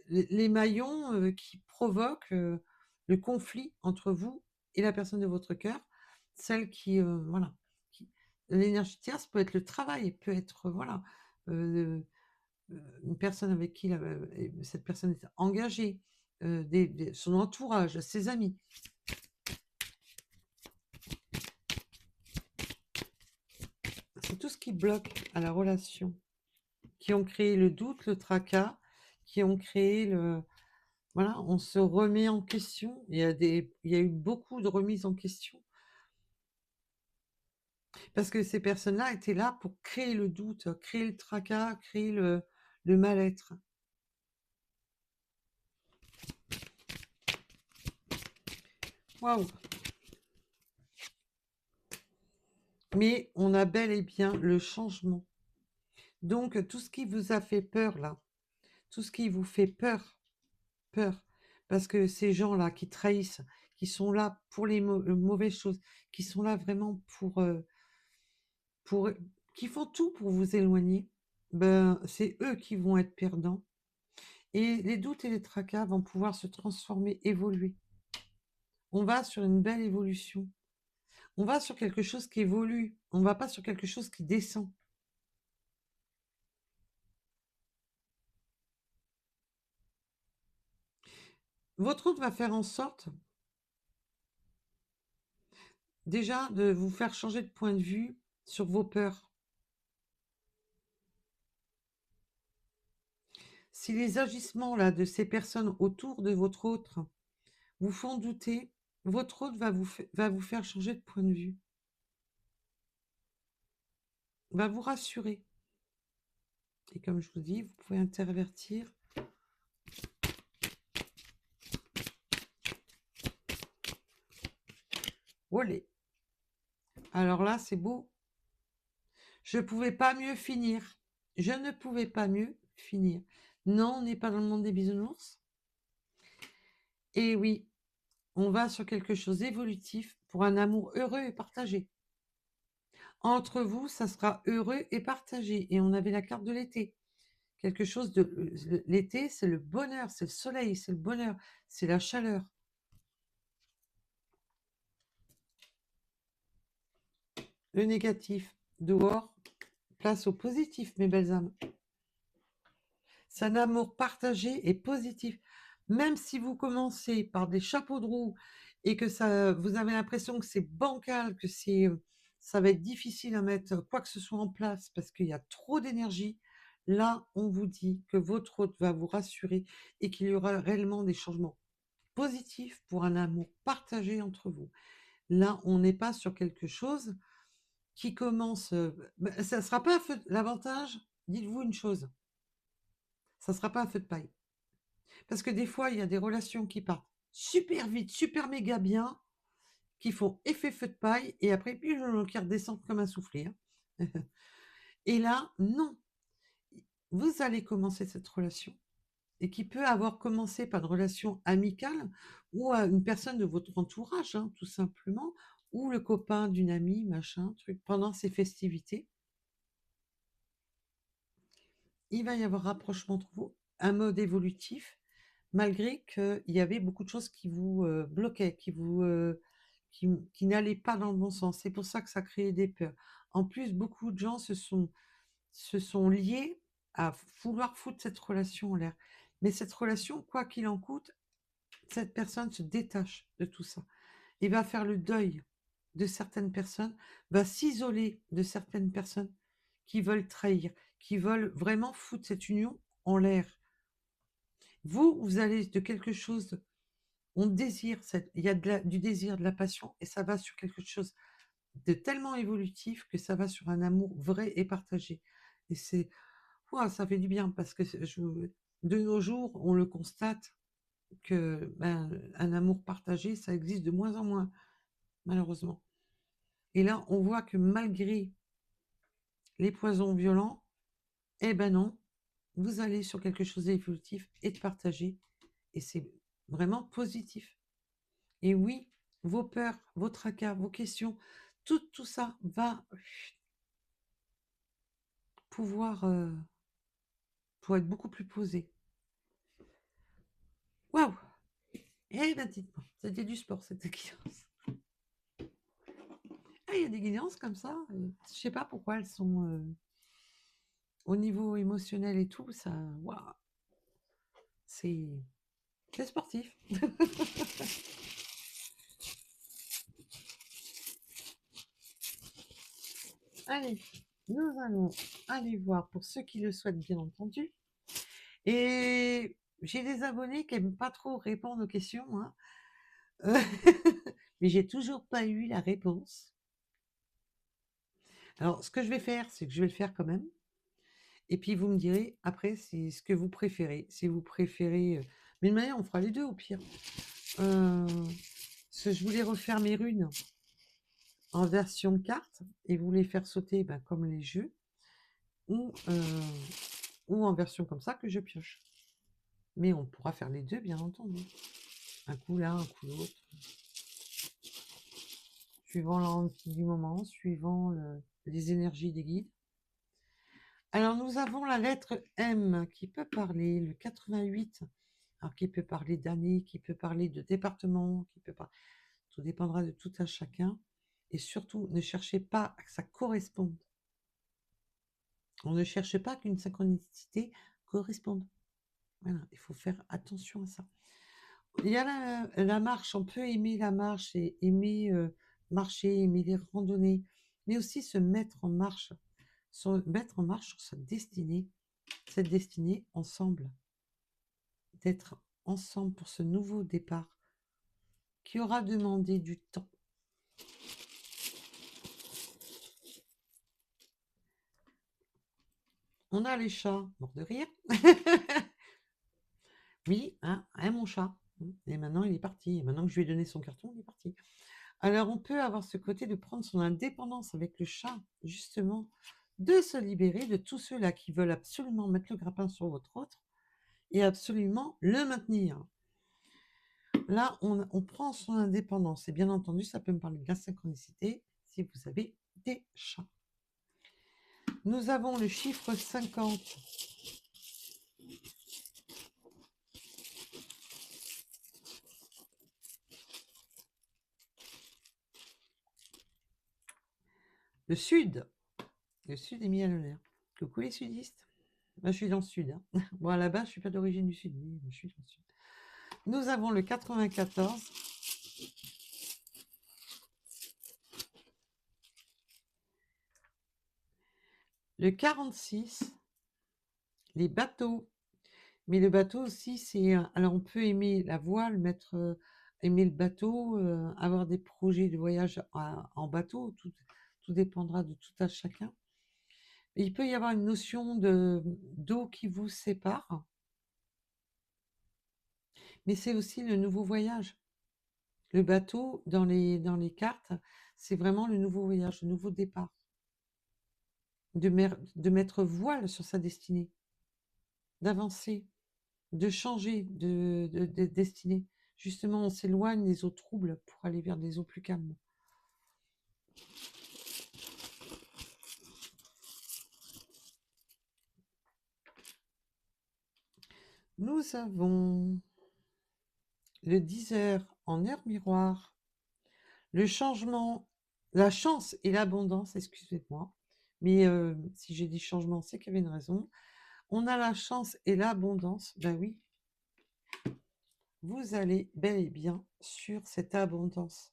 les maillons qui provoquent le conflit entre vous et la personne de votre cœur, celle qui, voilà, l'énergie tierce peut être le travail, peut être, voilà, euh, une personne avec qui cette personne est engagée, son entourage, ses amis. C'est tout ce qui bloque à la relation, qui ont créé le doute, le tracas, qui ont créé le... Voilà, on se remet en question. Il y a eu beaucoup de remises en question parce que ces personnes-là étaient là pour créer le doute, créer le tracas, créer le mal-être. Waouh! Mais on a bel et bien le changement. Donc, tout ce qui vous a fait peur là, tout ce qui vous fait peur, peur, parce que ces gens-là qui trahissent, qui sont là pour les mauvaises choses, qui sont là vraiment pour, qui font tout pour vous éloigner, ben, c'est eux qui vont être perdants. Et les doutes et les tracas vont pouvoir se transformer, évoluer. On va sur une belle évolution. On va sur quelque chose qui évolue. On ne va pas sur quelque chose qui descend. Votre hôte va faire en sorte, déjà, de vous faire changer de point de vue sur vos peurs. Si les agissements là, de ces personnes autour de votre hôte vous font douter, votre hôte va vous faire changer de point de vue, va vous rassurer. Et comme je vous dis, vous pouvez intervertir. Olé. Alors là, c'est beau. Je ne pouvais pas mieux finir. Je ne pouvais pas mieux finir. Non, on n'est pas dans le monde des bisounours. Et oui, on va sur quelque chose d'évolutif pour un amour heureux et partagé. Entre vous, ça sera heureux et partagé. Et on avait la carte de l'été. quelque chose de... L'été, c'est le bonheur, c'est le soleil, c'est le bonheur, c'est la chaleur. Le négatif, dehors, place au positif, mes belles âmes. C'est un amour partagé et positif. Même si vous commencez par des chapeaux de roue et que ça, vous avez l'impression que c'est bancal, que ça va être difficile à mettre quoi que ce soit en place parce qu'il y a trop d'énergie, là, on vous dit que votre hôte va vous rassurer et qu'il y aura réellement des changements positifs pour un amour partagé entre vous. Là, on n'est pas sur quelque chose qui commence. Ça ne sera pas un feu. L'avantage, dites-vous une chose, ça ne sera pas un feu de paille. Parce que des fois, il y a des relations qui partent super vite, super méga bien, qui font effet feu de paille, et après, puis qui redescendent comme un soufflé. Hein. Et là, non. Vous allez commencer cette relation, et qui peut avoir commencé par une relation amicale, ou à une personne de votre entourage, hein, tout simplement, ou le copain d'une amie, machin, truc, pendant ces festivités. Il va y avoir rapprochement entre vous, un mode évolutif, malgré qu'il y avait beaucoup de choses qui vous bloquaient, qui n'allaient pas dans le bon sens. C'est pour ça que ça créait des peurs. En plus, beaucoup de gens se sont liés à vouloir foutre cette relation en l'air. Mais cette relation, quoi qu'il en coûte, cette personne se détache de tout ça et va faire le deuil de certaines personnes, va s'isoler de certaines personnes qui veulent trahir, qui veulent vraiment foutre cette union en l'air. Vous allez de quelque chose, on désire, il y a du désir, de la passion, et ça va sur quelque chose de tellement évolutif que ça va sur un amour vrai et partagé. Et c'est, ouah, ça fait du bien parce que de nos jours, on le constate que un amour partagé, ça existe de moins en moins, malheureusement. Et là, on voit que malgré les poisons violents, eh ben non, vous allez sur quelque chose d'évolutif et de partagé, et c'est vraiment positif. Et oui, vos peurs, vos tracas, vos questions, tout ça va pouvoir pour être beaucoup plus posé. Waouh! Eh ben dites-moi, c'était du sport cette guidance. Ah, il y a des guidances comme ça, je sais pas pourquoi elles sont au niveau émotionnel et tout, ça, waouh, c'est sportif. Allez, nous allons aller voir pour ceux qui le souhaitent, bien entendu. Et j'ai des abonnés qui n'aiment pas trop répondre aux questions, hein. Mais j'ai toujours pas eu la réponse. Alors, ce que je vais faire, c'est que je vais le faire quand même. Et puis, vous me direz après c'est ce que vous préférez. Si vous préférez. Mais de manière, on fera les deux au pire. Parce que je voulais refaire mes runes en version carte et vous les faire sauter comme les jeux, ou en version comme ça que je pioche. Mais on pourra faire les deux, bien entendu. Un coup là, un coup l'autre. Suivant l'envie du moment, suivant les énergies des guides. Alors, nous avons la lettre M qui peut parler, le 88, alors qui peut parler d'année, qui peut parler de département, qui peut parler... Tout dépendra de tout un chacun. Et surtout, ne cherchez pas à que ça corresponde. On ne cherche pas qu'une synchronicité corresponde. Voilà, il faut faire attention à ça. Il y a la marche, on peut aimer la marche et aimer marcher, aimer les randonnées, mais aussi se mettre en marche, mettre en marche sur sa destinée, cette destinée ensemble, d'être ensemble pour ce nouveau départ qui aura demandé du temps. On a les chats, mort de rire. Oui, hein, mon chat. Et maintenant, il est parti. Et maintenant que je lui ai donné son carton, il est parti. Alors, on peut avoir ce côté de prendre son indépendance avec le chat, justement, de se libérer de tous ceux-là qui veulent absolument mettre le grappin sur votre autre et absolument le maintenir. Là, on prend son indépendance. Et bien entendu, ça peut me parler de la synchronicité si vous avez des chats. Nous avons le chiffre 50 Le sud. Le sud est mis à l'honneur. Coucou les sudistes. Moi, je suis dans le sud, hein. Bon, à la base, je suis pas d'origine du sud, mais je suis dans le sud. Nous avons le 94. Le 46. Les bateaux. Mais le bateau aussi, c'est... Alors, on peut aimer la voile, aimer le bateau, avoir des projets de voyage en bateau. Tout dépendra de tout à chacun. Il peut y avoir une notion d'eau qui vous sépare, mais c'est aussi le nouveau voyage. Le bateau, dans les cartes, c'est vraiment le nouveau voyage, le nouveau départ. De mettre voile sur sa destinée, d'avancer, de changer de destinée. Justement, on s'éloigne des eaux troubles pour aller vers des eaux plus calmes. Nous avons le 10 heures en heure miroir, le changement, la chance et l'abondance, excusez-moi, mais si j'ai dit changement, c'est qu'il y avait une raison. On a la chance et l'abondance, ben oui, vous allez bel et bien sur cette abondance.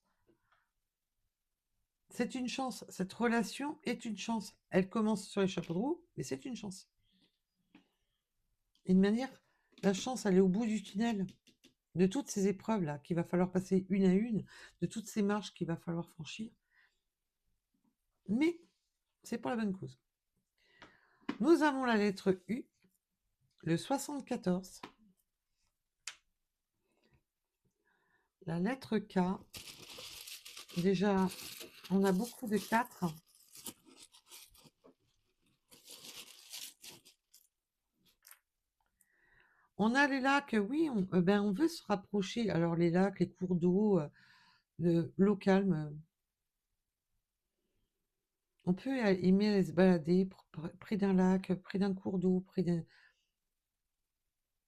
C'est une chance, cette relation est une chance. Elle commence sur les chapeaux de roue, mais c'est une chance. Et de manière, la chance, elle est au bout du tunnel de toutes ces épreuves-là qu'il va falloir passer une à une, de toutes ces marches qu'il va falloir franchir. Mais c'est pour la bonne cause. Nous avons la lettre U, le 74, la lettre K. Déjà, on a beaucoup de 4. On a les lacs, oui, on veut se rapprocher. Alors les lacs, les cours d'eau, l'eau calme, on peut aimer aller se balader près d'un lac, près d'un cours d'eau,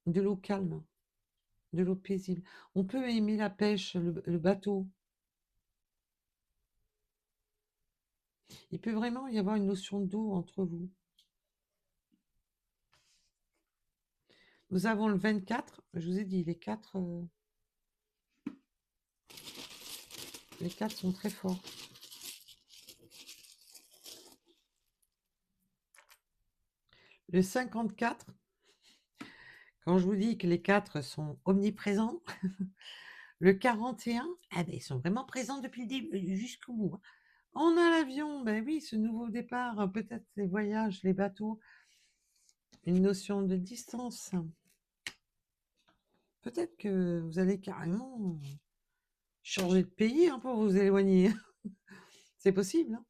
de l'eau calme, de l'eau paisible. On peut aimer la pêche, le bateau. Il peut vraiment y avoir une notion d'eau entre vous. Nous avons le 24, je vous ai dit, les 4 sont très forts. Le 54, quand je vous dis que les 4 sont omniprésents, le 41, ah ben, ils sont vraiment présents depuis le début jusqu'au bout, hein. On a l'avion, ben oui, ce nouveau départ, peut-être les voyages, les bateaux, une notion de distance. Peut-être que vous allez carrément changer de pays, hein, pour vous éloigner. C'est possible, hein.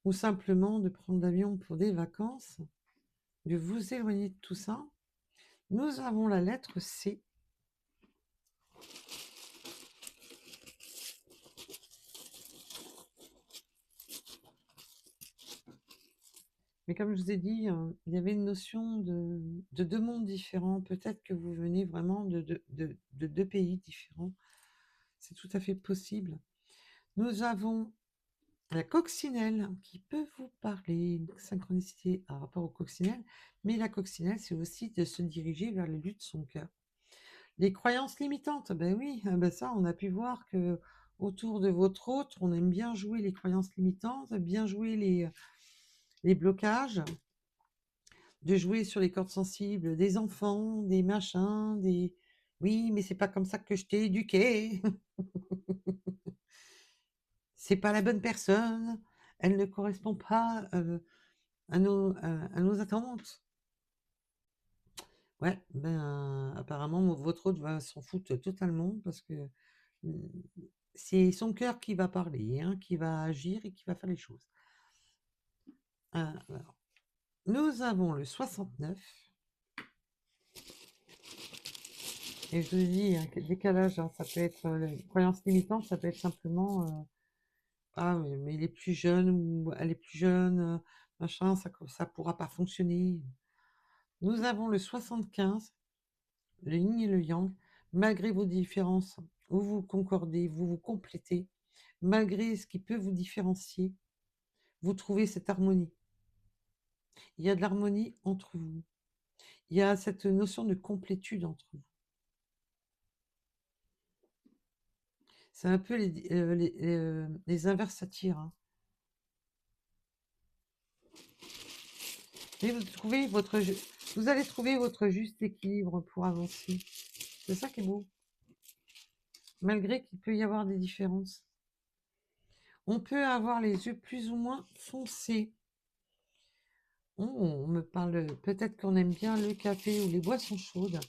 Ou simplement de prendre l'avion pour des vacances, de vous éloigner de tout ça. Nous avons la lettre C. Mais comme je vous ai dit, il y avait une notion de 2 mondes différents. Peut-être que vous venez vraiment de 2 pays différents. C'est tout à fait possible. Nous avons la coccinelle qui peut vous parler, une synchronicité par rapport au coccinelle. Mais la coccinelle, c'est aussi de se diriger vers les luttes de son cœur. Les croyances limitantes, ben oui, ben ça, on a pu voir que autour de votre hôte, on aime bien jouer les croyances limitantes, bien jouer les blocages, de jouer sur les cordes sensibles des enfants, des machins, des... Oui, mais c'est pas comme ça que je t'ai éduqué. C'est pas la bonne personne. Elle ne correspond pas à nos attentes. Ouais, ben apparemment, votre hôte va s'en foutre totalement parce que c'est son cœur qui va parler, hein, qui va agir et qui va faire les choses. Alors, nous avons le 69. Et je vous dis, un décalage, hein, ça peut être les croyances limitantes, ça peut être simplement ah mais il est plus jeune ou elle est plus jeune, machin, ça pourra pas fonctionner. Nous avons le 75, le yin et le yang. Malgré vos différences, vous vous concordez, vous vous complétez, malgré ce qui peut vous différencier, vous trouvez cette harmonie. Il y a de l'harmonie entre vous. Il y a cette notion de complétude entre vous. C'est un peu les inverses s'attirent, hein. Et vous allez trouver votre juste équilibre pour avancer. C'est ça qui est beau. Malgré qu'il peut y avoir des différences. On peut avoir les yeux plus ou moins foncés. Oh, on me parle, peut-être qu'on aime bien le café ou les boissons chaudes.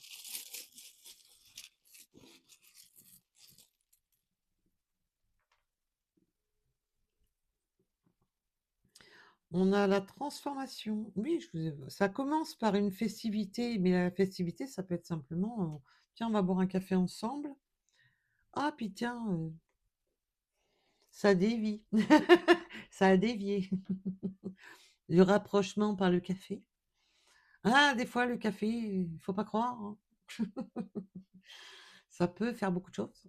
On a la transformation. Oui, ça commence par une festivité, mais la festivité, ça peut être simplement, tiens, on va boire un café ensemble. Ah, puis tiens, ça dévie. Ça a dévié. Le rapprochement par le café. Ah, des fois, le café, il faut pas croire, hein. Ça peut faire beaucoup de choses.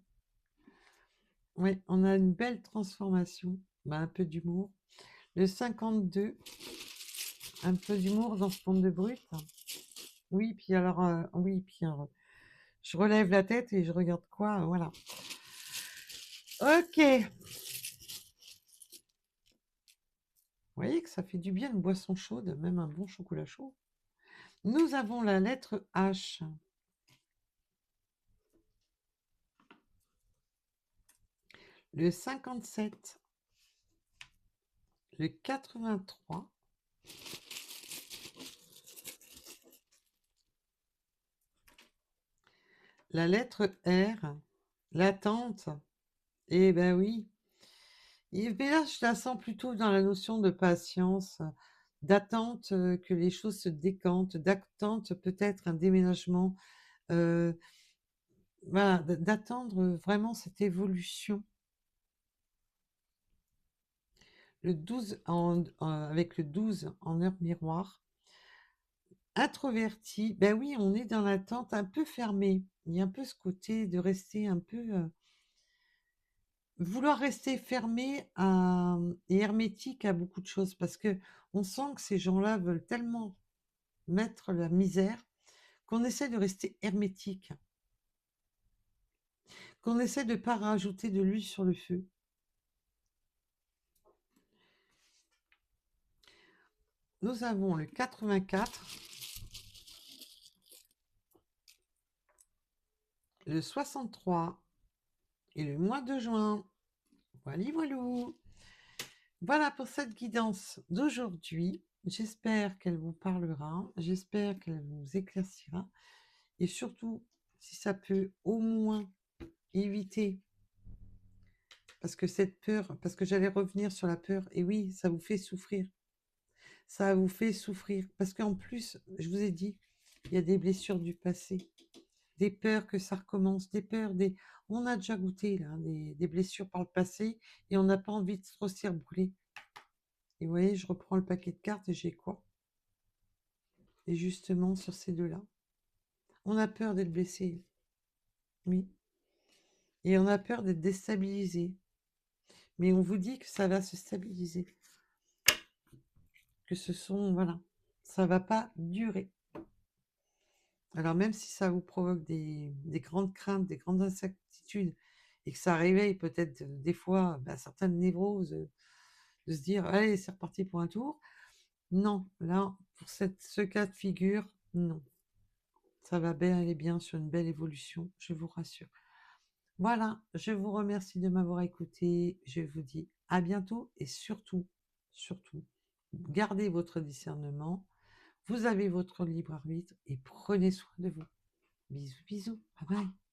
Oui, on a une belle transformation. Bah, un peu d'humour. Le 52, un peu d'humour dans ce monde de brut. Oui, puis alors, oui, puis je relève la tête et je regarde quoi, voilà. Ok. Vous voyez que ça fait du bien une boisson chaude, même un bon chocolat chaud. Nous avons la lettre H. Le 57. Le 83. La lettre R. L'attente. Eh ben oui. Mais là, je la sens plutôt dans la notion de patience, d'attente que les choses se décantent, d'attente peut-être un déménagement, voilà, d'attendre vraiment cette évolution. Le 12 avec le 12 en heure miroir. Introverti, ben oui, on est dans l'attente un peu fermée. Il y a un peu ce côté de rester un peu, vouloir rester fermé et hermétique à beaucoup de choses parce que on sent que ces gens-là veulent tellement mettre la misère qu'on essaie de rester hermétique, qu'on essaie de ne pas rajouter de l'huile sur le feu. Nous avons le 84, le 63 et le mois de juin. Voilà, voilou. Voilà pour cette guidance d'aujourd'hui. J'espère qu'elle vous parlera, j'espère qu'elle vous éclaircira et surtout, si ça peut au moins éviter, parce que cette peur, parce que j'allais revenir sur la peur, et oui, ça vous fait souffrir. Ça vous fait souffrir. Parce qu'en plus, je vous ai dit, il y a des blessures du passé, des peurs que ça recommence, des peurs, on a déjà goûté là, des blessures par le passé et on n'a pas envie de trop s'y rebrûler. Et vous voyez, je reprends le paquet de cartes et j'ai quoi? Et justement, sur ces deux-là, on a peur d'être blessé. Oui. Et on a peur d'être déstabilisé. Mais on vous dit que ça va se stabiliser. Que voilà, ça va pas durer. Alors même si ça vous provoque des grandes craintes, des grandes incertitudes, et que ça réveille peut-être des fois certaines névroses, de se dire allez c'est reparti pour un tour. Non, là pour ce cas de figure, non. Ça va bien aller bien sur une belle évolution, je vous rassure. Voilà, je vous remercie de m'avoir écouté. Je vous dis à bientôt et surtout, surtout, gardez votre discernement. Vous avez votre libre arbitre et prenez soin de vous. Bisous, bisous. Bye bye.